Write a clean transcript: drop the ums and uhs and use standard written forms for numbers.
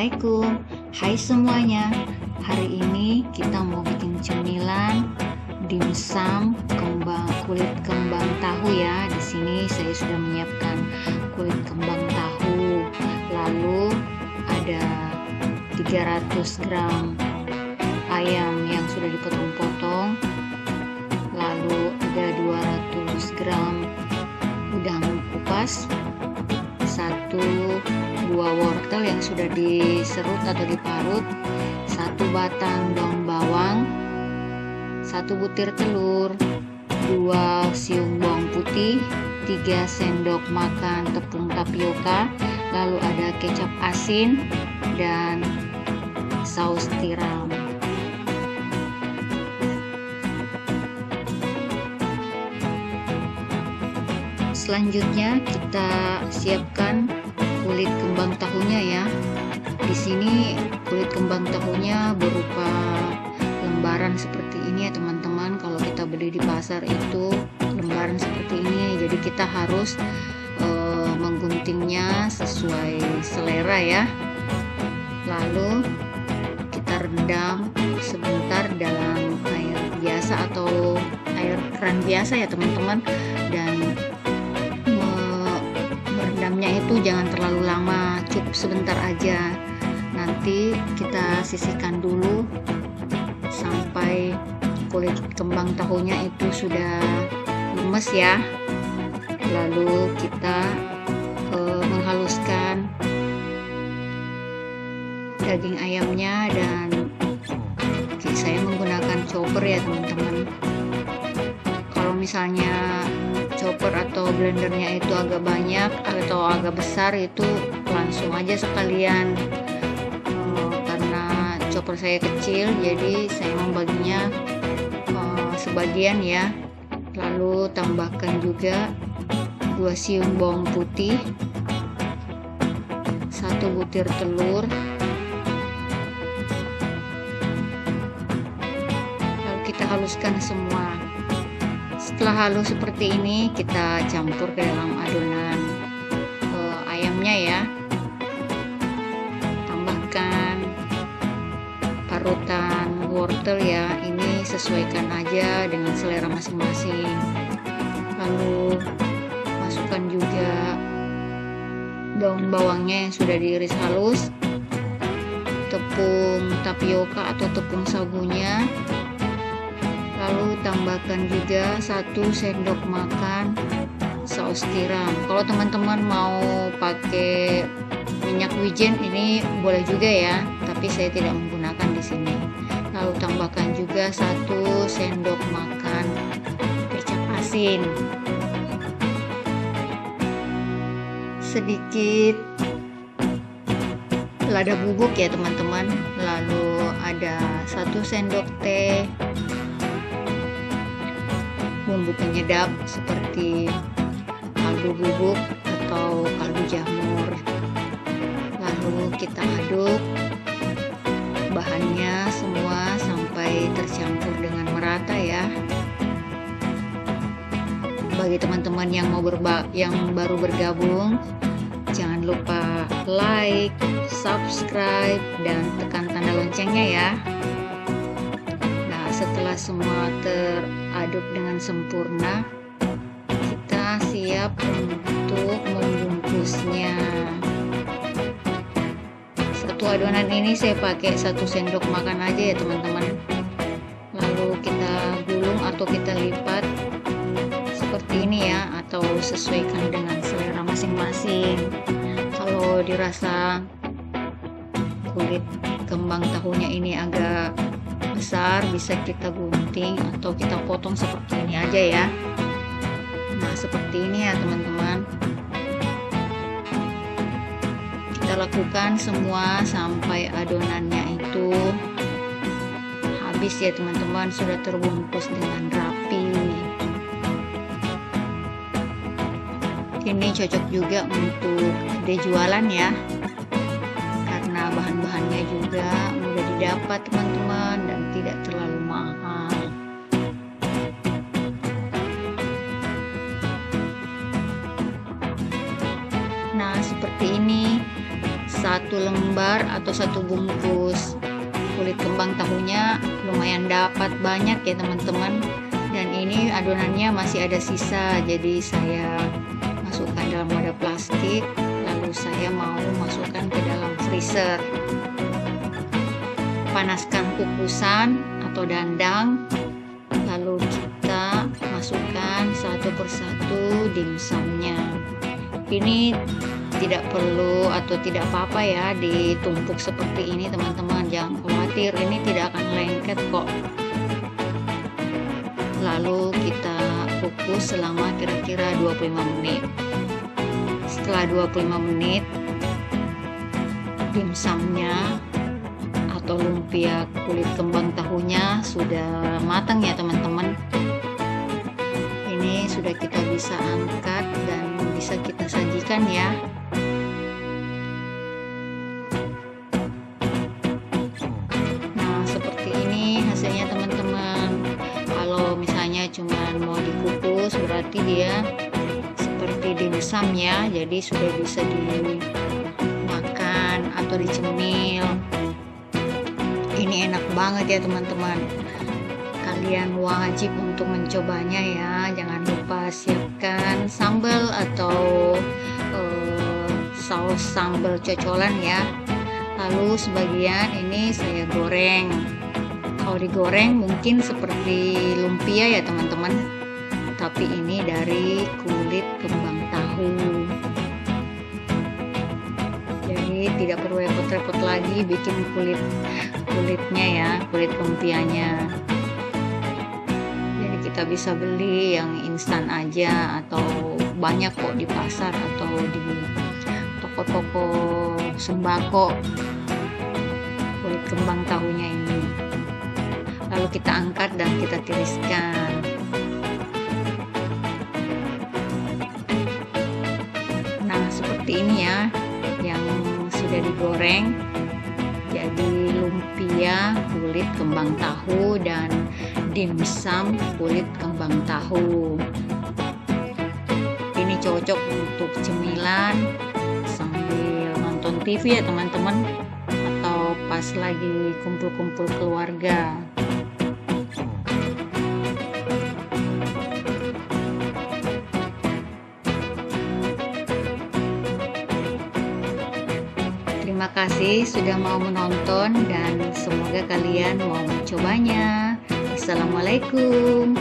Assalamualaikum. Hai semuanya. Hari ini kita mau bikin cemilan dimsum kulit kembang tahu ya. Di sini saya sudah menyiapkan kulit kembang tahu. Lalu ada 300 gram ayam yang sudah dipotong-potong. Lalu ada 200 gram udang kupas, 1 buah wortel yang sudah diserut atau diparut, 1 batang daun bawang, 1 butir telur, 2 siung bawang putih, 3 sendok makan tepung tapioka, lalu ada kecap asin dan saus tiram. Selanjutnya kita siapkan kulit kembang tahunya ya. Di sini kulit kembang tahunya berupa lembaran seperti ini ya teman-teman. Kalau kita beli di pasar itu lembaran seperti ini. Jadi kita harus mengguntingnya sesuai selera ya. Lalu kita rendam sebentar dalam air biasa atau air keran biasa ya teman-teman, dan merendamnya itu jangan terlalu lama, cukup sebentar aja. Nanti kita sisihkan dulu sampai kulit kembang tahunya itu sudah lemes ya. Lalu kita menghaluskan daging ayamnya, dan saya menggunakan chopper ya teman-teman. Kalau misalnya chopper atau blendernya itu agak banyak atau agak besar, itu langsung aja sekalian. Karena chopper saya kecil, jadi saya membaginya sebagian ya. Lalu tambahkan juga 2 siung bawang putih, 1 butir telur, lalu kita haluskan semua. Setelah halus seperti ini, kita campur ke dalam adonan ayamnya ya. Tambahkan parutan wortel ya, ini sesuaikan aja dengan selera masing-masing. Lalu masukkan juga daun bawangnya yang sudah diiris halus, tepung tapioka atau tepung sagunya. Lalu tambahkan juga 1 sendok makan saus tiram. Kalau teman-teman mau pakai minyak wijen ini boleh juga ya, tapi saya tidak menggunakan di sini. Lalu tambahkan juga 1 sendok makan kecap asin, sedikit lada bubuk ya teman-teman. Lalu ada 1 sendok teh bumbu penyedap seperti kaldu bubuk atau kaldu jamur. Lalu kita aduk bahannya semua sampai tercampur dengan merata ya. Bagi teman-teman yang baru bergabung, jangan lupa like, subscribe, dan tekan tanda loncengnya ya. Setelah semua teraduk dengan sempurna, kita siap untuk membungkusnya. Satu adonan ini saya pakai 1 sendok makan aja ya teman-teman. Lalu kita gulung atau kita lipat seperti ini ya, atau sesuaikan dengan selera masing-masing. Kalau dirasa kulit kembang tahunya ini agak besar, bisa kita gunting atau kita potong seperti ini aja ya. Nah seperti ini ya teman-teman. Kita lakukan semua sampai adonannya itu habis ya teman-teman, sudah terbungkus dengan rapi. Ini cocok juga untuk dijualan ya, karena bahan-bahannya juga mudah didapat teman-teman dan tidak terlalu mahal. Nah seperti ini satu lembar atau satu bungkus kulit kembang tahunya lumayan dapat banyak ya teman-teman. Dan ini adonannya masih ada sisa, jadi saya masukkan dalam wadah plastik, lalu saya mau masukkan ke dalam freezer. Panaskan kukusan atau dandang, lalu kita masukkan satu persatu dimsumnya. Ini tidak perlu atau tidak apa-apa ya ditumpuk seperti ini teman-teman, jangan khawatir, ini tidak akan lengket kok. Lalu kita kukus selama kira-kira 25 menit. Setelah 25 menit dimsumnya atau lumpia kulit kembang tahunya sudah matang ya teman-teman. Ini sudah kita bisa angkat dan bisa kita sajikan ya. Nah, seperti ini hasilnya teman-teman. Kalau misalnya cuma mau dikukus berarti dia seperti dimsum ya, jadi sudah bisa dimakan atau dicemil. Ini enak banget ya teman-teman, kalian wajib untuk mencobanya ya. Jangan lupa siapkan sambal atau saus sambal cocolan ya. Lalu sebagian ini saya goreng. Kalau digoreng mungkin seperti lumpia ya teman-teman, tapi ini dari kulit kembang tahu, jadi tidak perlu repot-repot lagi bikin kulitnya ya, kulit lumpianya. Jadi kita bisa beli yang instan aja atau banyak kok di pasar atau di toko-toko sembako kulit kembang tahunya ini. Lalu kita angkat dan kita tiriskan. Nah, seperti ini ya yang sudah digoreng. Jadi lumpia kulit kembang tahu dan dimsum kulit kembang tahu. Ini cocok untuk cemilan sambil nonton TV ya teman-teman, atau pas lagi kumpul-kumpul keluarga. Terima kasih sudah mau menonton dan semoga kalian mau mencobanya. Assalamualaikum.